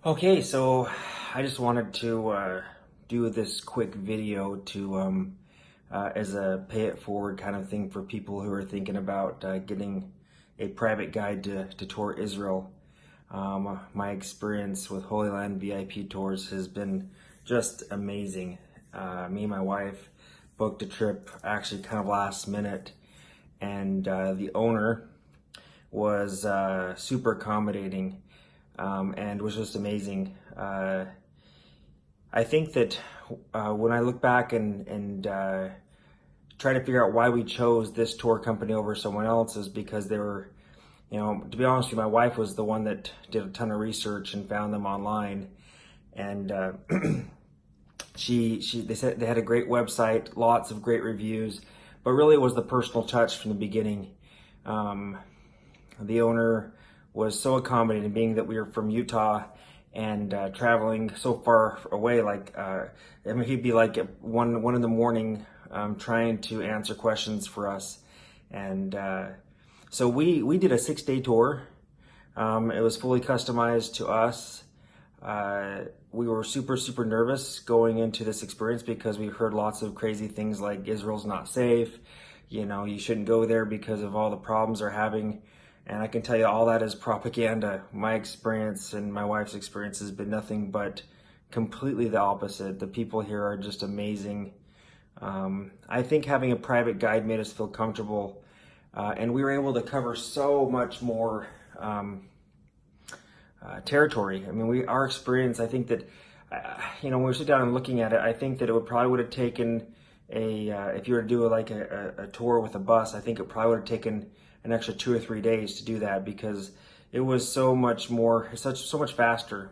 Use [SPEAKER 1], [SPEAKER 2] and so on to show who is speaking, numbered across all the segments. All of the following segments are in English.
[SPEAKER 1] Okay, so I just wanted to do this quick video to as a pay it forward kind of thing for people who are thinking about getting a private guide to tour Israel. My experience with Holy Land VIP tours has been just amazing. Me and my wife booked a trip actually kind of last minute, and the owner was super accommodating and was just amazing. I think that when I look back and try to figure out why we chose this tour company over someone else is because they were, to be honest with you, my wife was the one that did a ton of research and found them online, and they said they had a great website, lots of great reviews, but really it was the personal touch from the beginning. The owner was so accommodating, being that we were from Utah and traveling so far away. He'd be like at one in the morning trying to answer questions for us, and so we did a 6-day tour. It was fully customized to us. We were super nervous going into this experience because we heard lots of crazy things like Israel's not safe. You shouldn't go there because of all the problems they're having. And I can tell you all that is propaganda. My experience and my wife's experience has been nothing but completely the opposite. The people here are just amazing. I think having a private guide made us feel comfortable, and we were able to cover so much more territory. I mean, our experience, I think that, when we sit down and looking at it, I think that it would have taken if you were to do a tour with a bus, I think it probably would have taken an extra 2 or 3 days to do that because it was so much faster.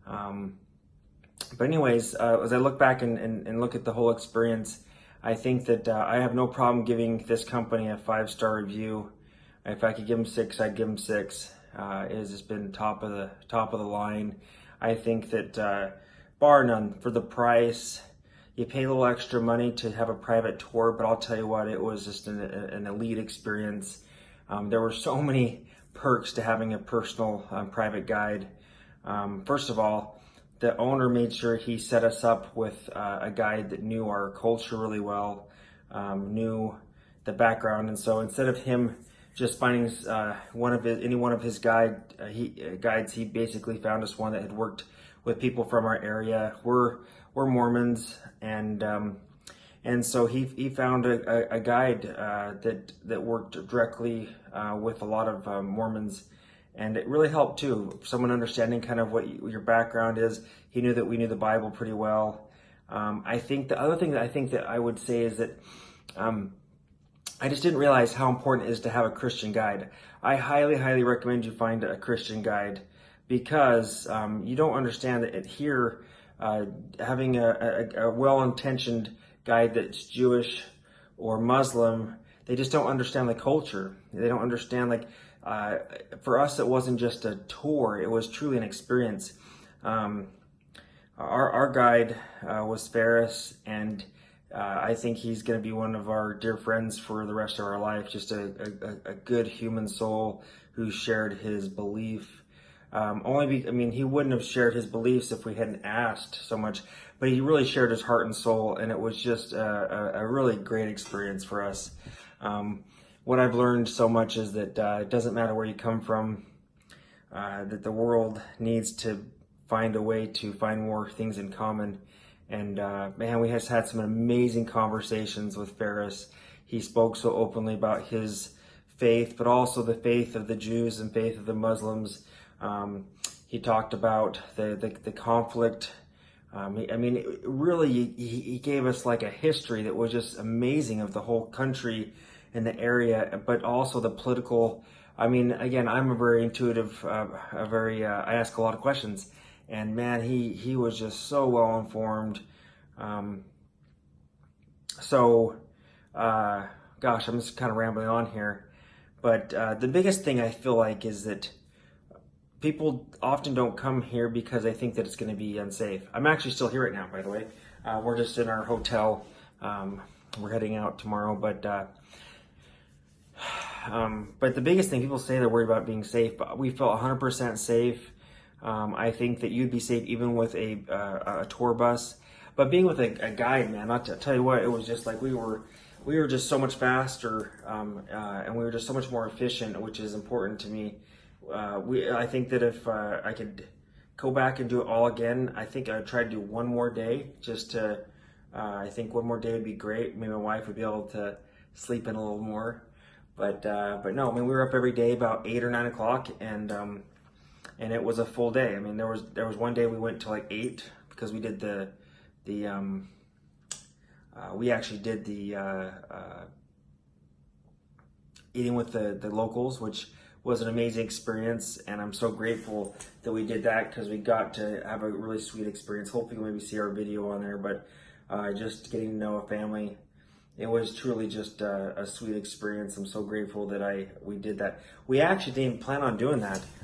[SPEAKER 1] But anyways, as I look back and look at the whole experience, I think that I have no problem giving this company a 5-star review. If I could give them 6, I'd give them 6. It has just been top of the line. I think that bar none for the price. You pay a little extra money to have a private tour, but I'll tell you what, it was just an elite experience. There were so many perks to having a personal private guide. First of all, the owner made sure he set us up with a guide that knew our culture really well, knew the background, and so instead of him just finding any one of his guides, he basically found us one that had worked with people from our area. We're Mormons, and so he found a guide that worked directly with a lot of Mormons, and it really helped too. Someone understanding kind of what your background is. He knew that we knew the Bible pretty well. I think the other thing that I would say is that I just didn't realize how important it is to have a Christian guide. I highly recommend you find a Christian guide because you don't understand that here. Having a well-intentioned guide that's Jewish or Muslim, they just don't understand the culture. They don't understand, for us, it wasn't just a tour, it was truly an experience. Our guide was Ferris, and I think he's going to be one of our dear friends for the rest of our life. Just a good human soul who shared his belief. He wouldn't have shared his beliefs if we hadn't asked so much, but he really shared his heart and soul, and it was just a really great experience for us. What I've learned so much is that it doesn't matter where you come from, that the world needs to find a way to find more things in common. And man, we have had some amazing conversations with Ferris. He spoke so openly about his faith, but also the faith of the Jews and faith of the Muslims. He talked about the conflict. He gave us like a history that was just amazing of the whole country and the area, but also the political. Again, I'm a very intuitive, I ask a lot of questions, and man, he was just so well informed. Gosh, I'm just kind of rambling on here, but the biggest thing I feel like is that people often don't come here because they think that it's going to be unsafe. I'm actually still here right now, by the way. We're just in our hotel. We're heading out tomorrow, but the biggest thing, people say they're worried about being safe, but we felt 100% safe. I think that you'd be safe even with a tour bus. But being with a guide, man, I'll tell you what, it was just like we were just so much faster, and we were just so much more efficient, which is important to me. I think that if I could go back and do it all again, I think I'd try to do one more day just to. I think one more day would be great. Maybe my wife would be able to sleep in a little more. But no, I mean we were up every day about 8 or 9 o'clock, and it was a full day. I mean there was one day we went to like 8 because we did we actually did the eating with the locals, which was an amazing experience, and I'm so grateful that we did that because we got to have a really sweet experience. Hopefully you'll maybe see our video on there, but just getting to know a family, it was truly just a sweet experience. I'm so grateful that we did that. We actually didn't plan on doing that.